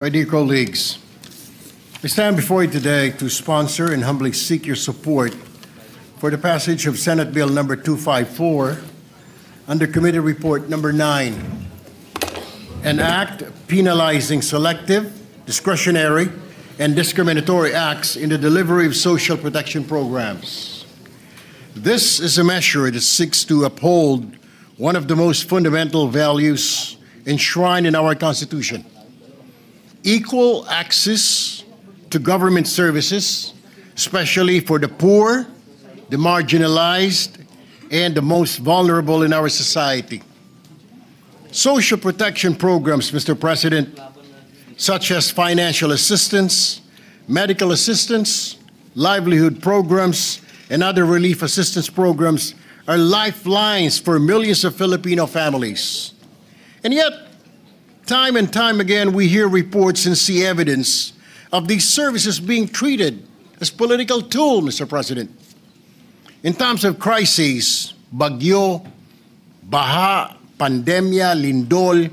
My dear colleagues, I stand before you today to sponsor and humbly seek your support for the passage of Senate Bill number 254 under Committee Report number 9, an act penalizing selective, discretionary, and discriminatory acts in the delivery of social protection programs. This is a measure that seeks to uphold one of the most fundamental values enshrined in our Constitution: equal access to government services, especially for the poor, the marginalized, and the most vulnerable in our society. Social protection programs, Mr. President, such as financial assistance, medical assistance, livelihood programs, and other relief assistance programs are lifelines for millions of Filipino families. And yet, time and time again, we hear reports and see evidence of these services being treated as political tool, Mr. President. In times of crises, bagyo, baha, pandemya, lindol,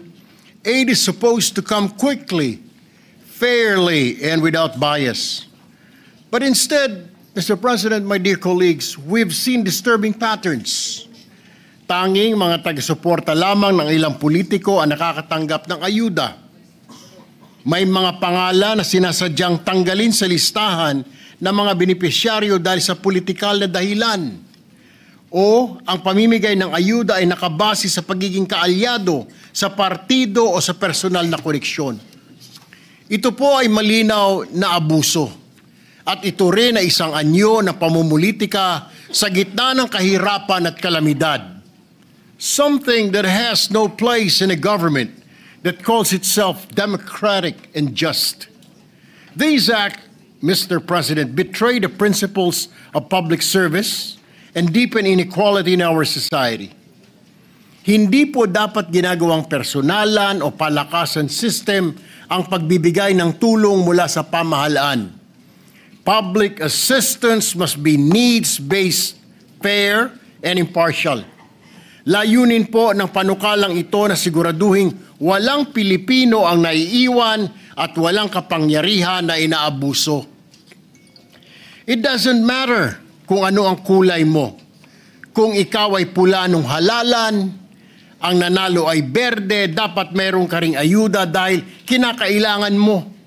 aid is supposed to come quickly, fairly, and without bias. But instead, Mr. President, my dear colleagues, we've seen disturbing patterns. Tanging mga taga-suporta lamang ng ilang politiko ang nakakatanggap ng ayuda. May mga pangalan na sinasadyang tanggalin sa listahan ng mga benepisyaryo dahil sa politikal na dahilan. O ang pamimigay ng ayuda ay nakabase sa pagiging kaalyado sa partido o sa personal na koneksyon. Ito po ay malinaw na abuso. At ito rin ay isang anyo ng pamumulitika sa gitna ng kahirapan at kalamidad. Something that has no place in a government that calls itself democratic and just. These acts, Mr. President, betray the principles of public service and deepen inequality in our society. Hindi po dapat ginagawang personalan o palakasan system ang pagbibigay ng tulong mula sa pamahalaan. Public assistance must be needs-based, fair, and impartial. Layunin po ng panukalang ito na siguraduhin walang Pilipino ang naiiwan at walang kapangyarihan na inaabuso. It doesn't matter kung ano ang kulay mo. Kung ikaw ay pula nung halalan, ang nanalo ay berde, dapat meron ka ring ayuda dahil kinakailangan mo.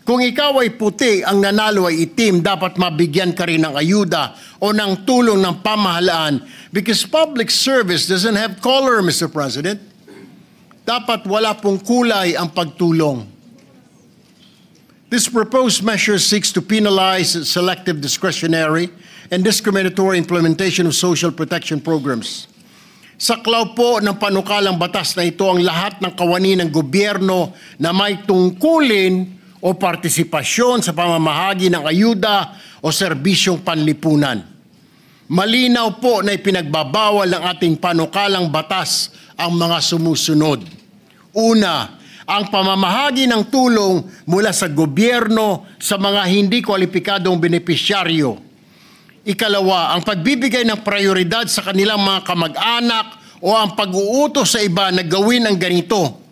Kung ikaw ay puti, ang nanalo ay itim, dapat mabigyan ka rin ng ayuda o ng tulong ng pamahalaan because public service doesn't have color, Mr. President. Dapat wala pong kulay ang pagtulong. This proposed measure seeks to penalize selective, discretionary, and discriminatory implementation of social protection programs. Saklaw po ng panukalang batas na ito ang lahat ng kawani ng gobyerno na may tungkulin o partisipasyon sa pamamahagi ng ayuda o serbisyong panlipunan. Malinaw po na ipinagbabawal ng ating panukalang batas ang mga sumusunod. Una, ang pamamahagi ng tulong mula sa gobyerno sa mga hindi kwalipikadong benepisyaryo. Ikalawa, ang pagbibigay ng prioridad sa kanilang mga kamag-anak o ang pag-uutos sa iba na gawin ang ganito.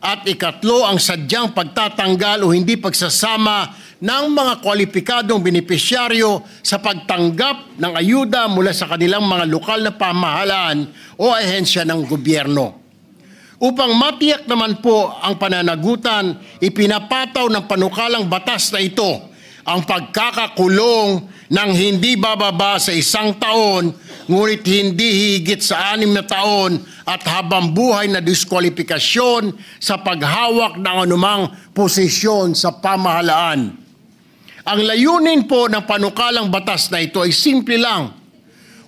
At ikatlo, ang sadyang pagtatanggal o hindi pagsasama ng mga kwalipikadong benepisyaryo sa pagtanggap ng ayuda mula sa kanilang mga lokal na pamahalaan o ahensya ng gobyerno. Upang matiyak naman po ang pananagutan, ipinapataw ng panukalang batas na ito ang pagkakakulong ng hindi bababa sa 1 taon, ngunit hindi higit sa 6 na taon at habang buhay na diskwalifikasyon sa paghawak ng anumang posisyon sa pamahalaan. Ang layunin po ng panukalang batas na ito ay simple lang: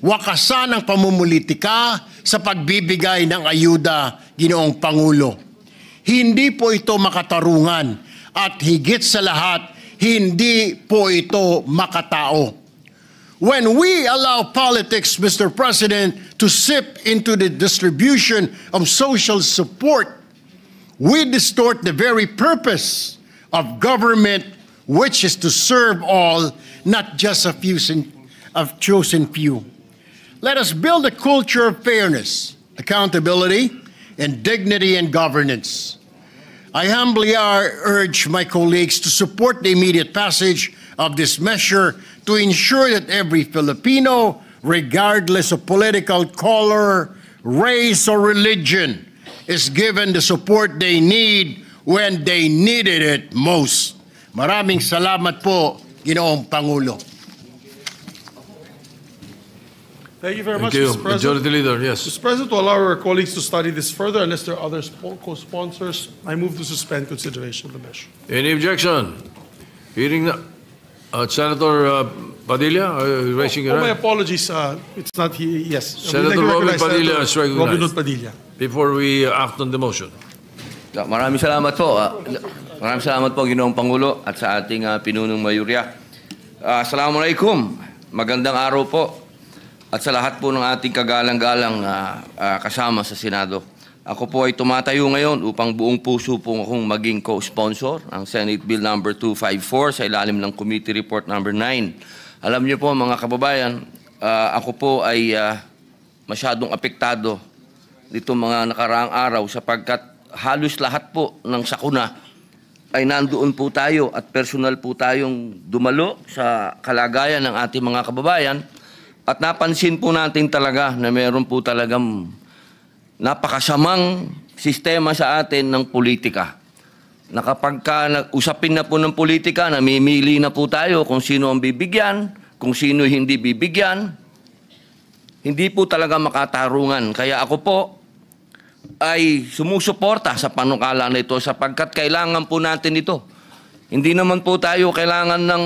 wakasan ang pamumulitika sa pagbibigay ng ayuda, Ginoong Pangulo. Hindi po ito makatarungan at higit sa lahat, hindi po ito makatao. When we allow politics, Mr. President, to sip into the distribution of social support, we distort the very purpose of government, which is to serve all, not just a few of chosen few. Let us build a culture of fairness, accountability, and dignity in governance. I humbly urge my colleagues to support the immediate passage of this measure to ensure that every Filipino, regardless of political color, race, or religion, is given the support they need when they needed it most. Maraming salamat po, Ginoong Pangulo. Thank you very much, Thank you. Mr. President. Majority Leader, yes. Mr. President, to allow our colleagues to study this further, unless there are other co-sponsors, I move to suspend consideration of the measure. Any objection? Hearing na. Senator Padilla, raising your My hand. apologies, it's not he, yes. Senator Robin Padilla is recognized. Robin Hood Padilla. Before we act on the motion. Maraming salamat po. Maraming salamat po, Ginoong Pangulo, at sa ating pinunong mayurya. Assalamualaikum. Magandang araw po. At sa lahat po ng ating kagalang-galang kasama sa Senado. Ako po ay tumatayo ngayon upang buong puso po akong maging co-sponsor ang Senate Bill number 254 sa ilalim ng Committee Report number 9. Alam niyo po mga kababayan, ako po ay masyadong apektado dito mga nakaraang araw sapagkat halos lahat po ng sakuna ay nandoon po tayo at personal po tayong dumalo sa kalagayan ng ating mga kababayan. At napansin po natin talaga na meron po talagang napakasamang sistema sa atin ng politika. Na kapag usapin na po ng politika, namimili na po tayo kung sino ang bibigyan, kung sino hindi bibigyan. Hindi po talaga makatarungan. Kaya ako po ay sumusuporta sa panukala na ito sapagkat kailangan po natin ito. Hindi naman po tayo kailangan ng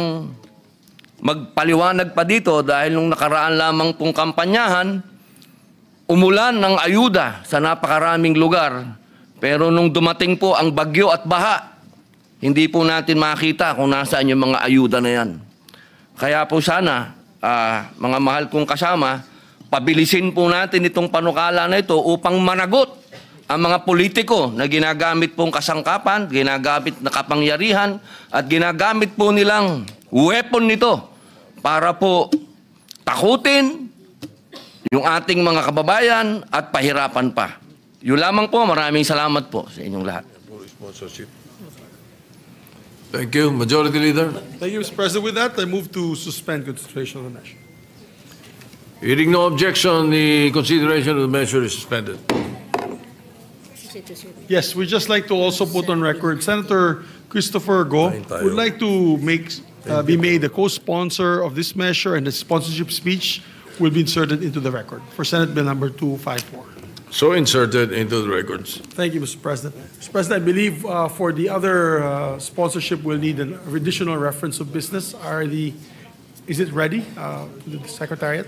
magpaliwanag pa dito dahil nung nakaraan lamang pong kampanyahan, umulan ng ayuda sa napakaraming lugar. Pero nung dumating po ang bagyo at baha, hindi po natin makita kung nasaan yung mga ayuda na yan. Kaya po sana, mga mahal kong kasama, pabilisin po natin itong panukala na ito upang managot ang mga politiko na ginagamit pong kasangkapan, ginagamit na kapangyarihan, at ginagamit po nilang weapon nito para po takutin yung ating mga kababayan at pahirapan pa. Yun lamang po, maraming salamat po sa inyong lahat. Thank you. Majority Leader. Thank you, Mr. President. With that, I move to suspend consideration of the measure. Hearing no objection, the consideration of the measure is suspended. Yes, we'd just like to also put on record, Senator Christopher Go would like to be made a co-sponsor of this measure, and the sponsorship speech will be inserted into the record for Senate Bill number 254. So inserted into the records. Thank you, Mr. President. Mr. President, I believe for the other sponsorship, we'll need an additional reference of business. Is it ready to the Secretariat?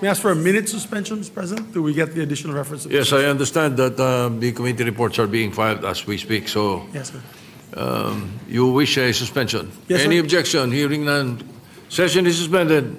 May I ask for a minute suspension, Mr. President? Do we get the additional reference of Yes, business? I understand that the committee reports are being filed as we speak. So Yes, sir. you wish a suspension. Yes, sir. Any objection? Hearing none. Session is suspended.